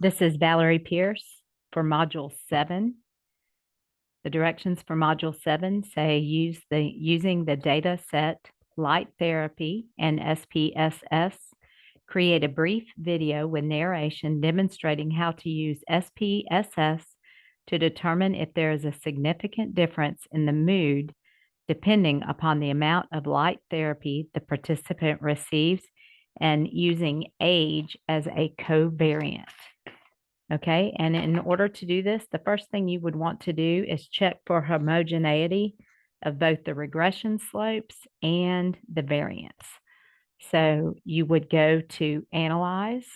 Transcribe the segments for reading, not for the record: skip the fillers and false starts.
This is Valerie Pierce for Module 7. The directions for Module 7 say using the data set light therapy and SPSS, create a brief video with narration demonstrating how to use SPSS to determine if there is a significant difference in the mood depending upon the amount of light therapy the participant receives and using age as a covariant. Okay, and in order to do this, the first thing you would want to do is check for homogeneity of both the regression slopes and the variance. So you would go to Analyze,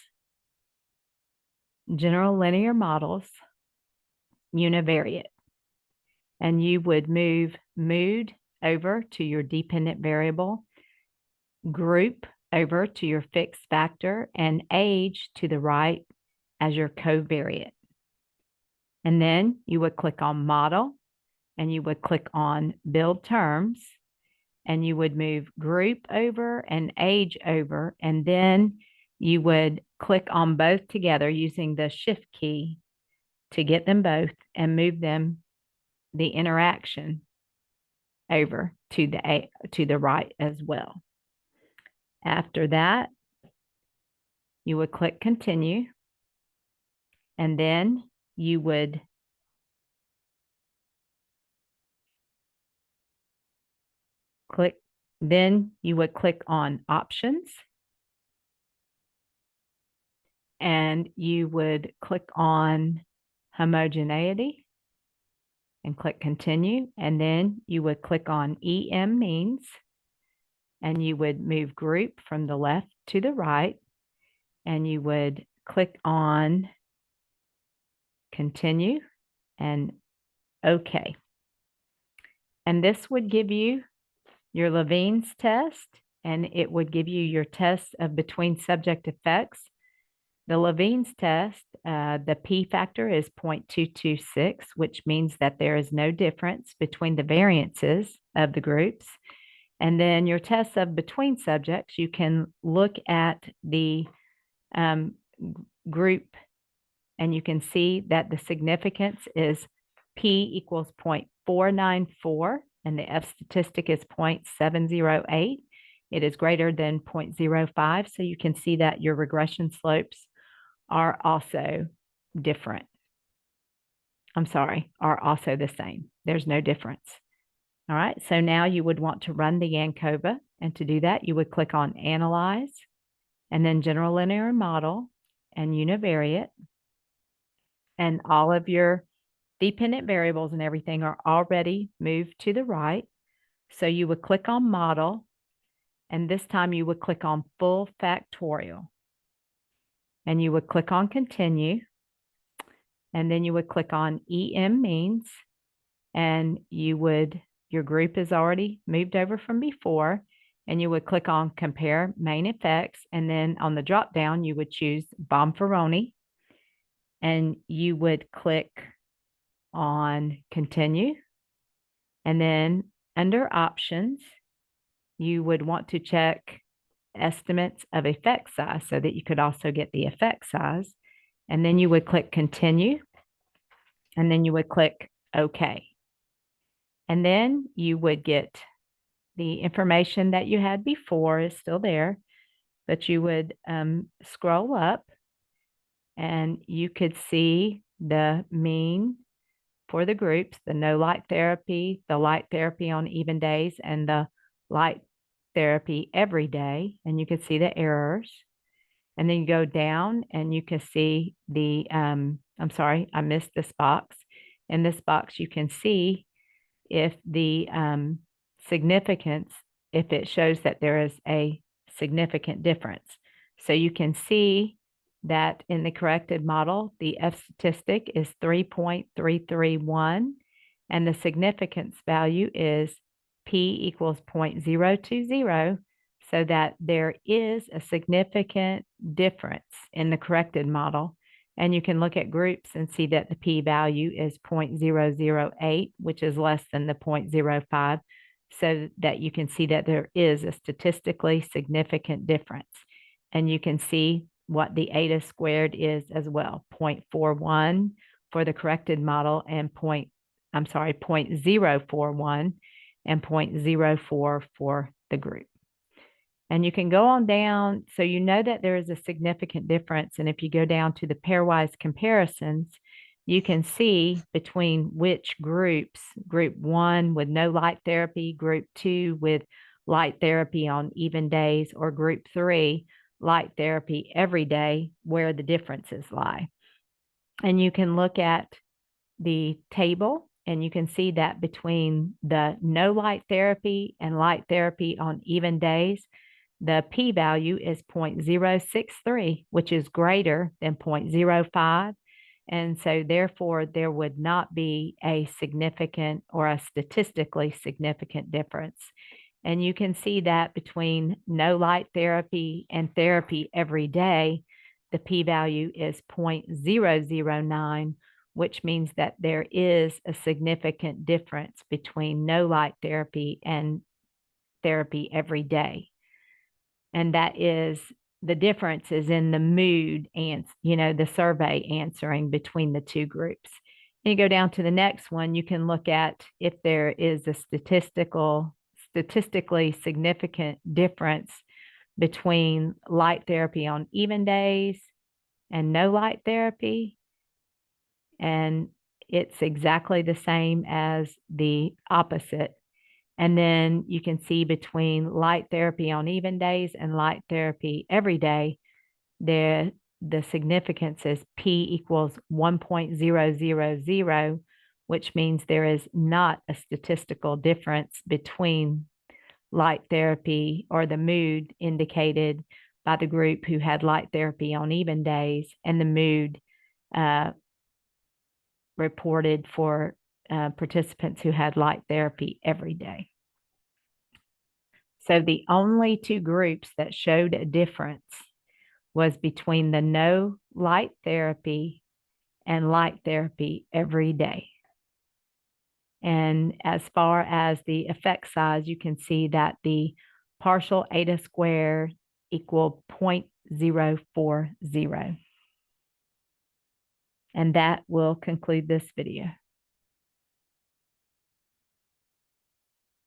General Linear Models, Univariate, and you would move mood over to your dependent variable, group over to your fixed factor, and age to the right as your covariate. And then you would click on Model, and you would click on Build Terms, and you would move Group over and Age over, and then you would click on both together using the Shift key to get them both and move them, the interaction, over to the right as well. After that, you would click Continue, and then you would click on Options, and you would click on Homogeneity and click Continue, and then you would click on EM Means, and you would move Group from the left to the right, and you would click on Continue and OK. And this would give you your Levine's test, and it would give you your test of between subject effects. The Levine's test, the P factor is 0.226, which means that there is no difference between the variances of the groups. And then your test of between subjects, you can look at the group, and you can see that the significance is P equals 0.494, and the F statistic is 0.708. It is greater than 0.05, so you can see that your regression slopes are also different. Are also the same. There's no difference. All right, so now you would want to run the Ancova, and to do that, you would click on Analyze, and then General Linear Model, and Univariate, and all of your dependent variables and everything are already moved to the right. So you would click on Model, and this time you would click on Full Factorial, and you would click on Continue, and then you would click on EM Means, and your group is already moved over from before, and you would click on Compare Main Effects, and then on the drop down you would choose Bonferroni, and you would click on Continue, and then under Options you would want to check Estimates of Effect Size so that you could also get the effect size, and then you would click Continue, and then you would click OK, and then you would get the information that you had before is still there, but you would scroll up, and you could see the mean for the groups, the no light therapy, the light therapy on even days, and the light therapy every day, and you can see the errors. And then you go down and you can see the, I'm sorry, I missed this box. In this box, you can see if the significance, if it shows that there is a significant difference. So you can see that in the corrected model, the F statistic is 3.331, and the significance value is P equals 0.020, so that there is a significant difference in the corrected model. And you can look at groups and see that the P value is 0.008, which is less than the 0.05, so that you can see that there is a statistically significant difference. And you can see what the eta squared is as well, 0.41 for the corrected model and 0.041 and 0.04 for the group. And you can go on down, so you know that there is a significant difference. And if you go down to the pairwise comparisons, you can see between which groups, group 1 with no light therapy, group 2 with light therapy on even days, or group 3, light therapy every day, where the differences lie. And you can look at the table and you can see that between the no light therapy and light therapy on even days, the p-value is 0.063, which is greater than 0.05. And so therefore, there would not be a significant or a statistically significant difference. And you can see that between no light therapy and therapy every day, the p-value is 0.009, which means that there is a significant difference between no light therapy and therapy every day. And that is, the difference is in the mood and, the survey answering between the two groups. And you go down to the next one, you can look at if there is a statistically significant difference between light therapy on even days and no light therapy. And it's exactly the same as the opposite. And then you can see between light therapy on even days and light therapy every day, the significance is p equals 1.000, which means there is not a statistical difference between light therapy or the mood indicated by the group who had light therapy on even days and the mood reported for participants who had light therapy every day. So the only two groups that showed a difference was between the no light therapy and light therapy every day. And as far as the effect size, you can see that the partial eta squared equal 0.040. And that will conclude this video.